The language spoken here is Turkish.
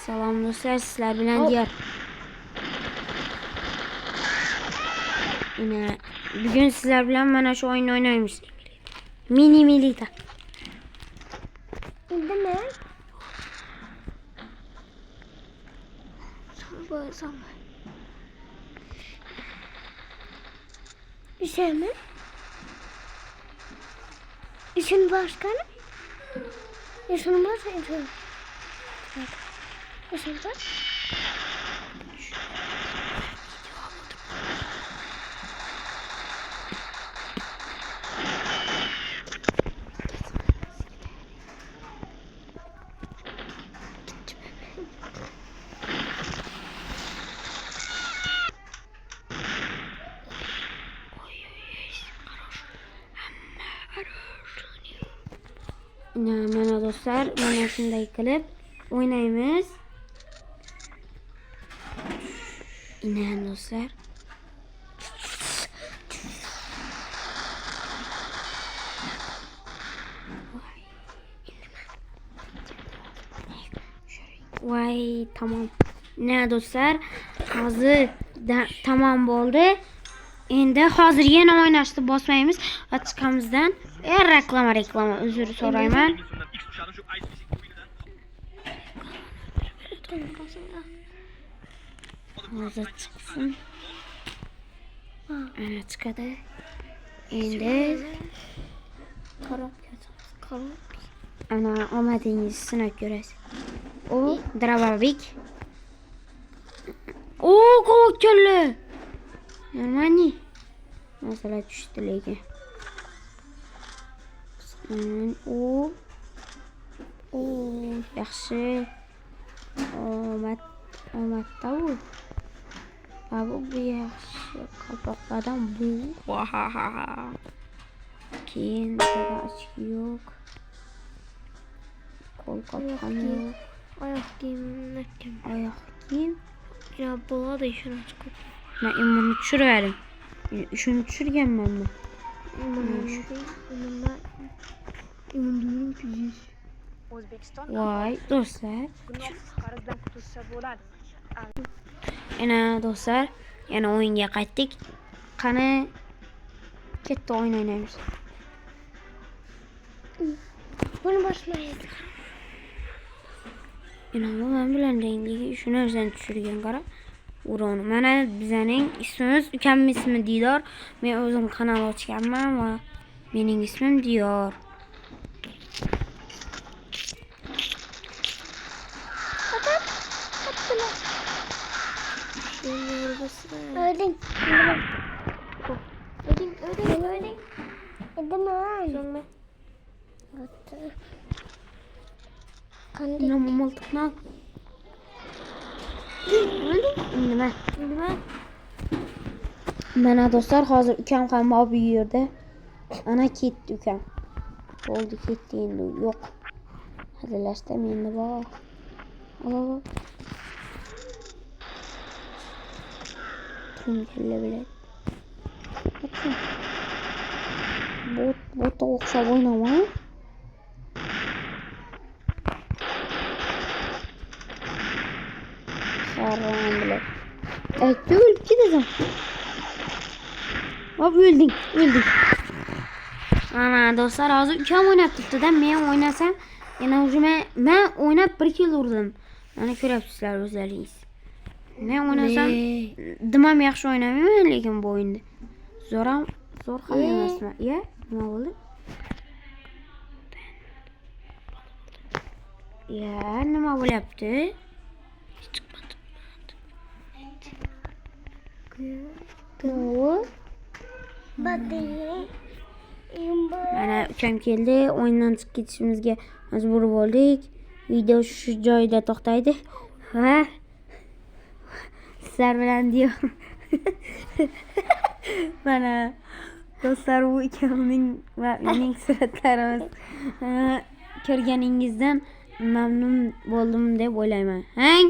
Salom do'stlar, sizlar bilan diyor. Yine bugün sizler bilan mana shu oyunni o'ynaymiz. Mini Milita. Indimi? Samba. Bir şey mi? İşin başka ne? İşin başka ne? İşin başka. Mana do'stlar, mana shunday qilib o'ynaymiz. Inan do'stlar. Vay, tamam. Ne do'stlar, hozir tamam bo'ldi. Endi hozir yana o'ynashni bosmaymiz va chiqamizdan. Reklama uzr so'rayman. Hozir chiqsin. Ana chiqadi. Endi qarab. Ana omadingizni sinab ko'rasiz. O Dravabik. O ko'kkalli. Normani. Masala tushdi lekin. O yaxshi. Omadda u. Bu yaxshi. Qapoqlardan bu. Keyin ochki yo'q. Qo'l qopqon yo'q. Oyoq kiyim. Oyoq kiyim. Ya bo'ladi shuni chiqib. Men imonni tushirdim. Shuni tushirganman men. Voy do'stlar. Qarzdan qutulsa bo'ladi. Ana do'stlar, yana o'yinga qaytdik. Qani katta o'yin o'ynaymiz. Buni boshlaymiz. Men bilan dengiga shuni o'zdan tushirgan qara. Uroni. Mana bizning ismimiz ukam ismi Didor. Men o'zim kanal ochganman va mening ismim Diyor. Öldün. Edemem. Nima moltiqni? Nima? Mana do'stlar, hozir ukam ham bu yerda. Ana ketdi ukam. Bo'ldi, ketdi endi. Yo'q. Hazillashda menda bor. Alo. Kimga biladi? Bot o'xshab o'ynama. Haram biladi. Öldük gidelim. Hop öldük. Ana dostlar, hozir ukam o'ynab turibdi-da, men o'ynasam, yana o'zime men o'ynab 1 kill urdim. Mana ko'ryapsizlar o'zlaringiz. Men o'ynasam, dimam yaxshi o'ynamayman, lekin bu o'yinda zo'r ham emasman. Nima bo'ldi? Nima bo'lyapti? Mana ukam keldi, o'yindan chiqib ketishimizga majbur bo'ldik. Video shu joyida to'xtaydi. Va sizlar bilan diyor. Mana do'stlar, bu ukamning va mening suratlarimiz. Ko'rganingizdan mamnun bo'ldim deb o'ylayman. Hang!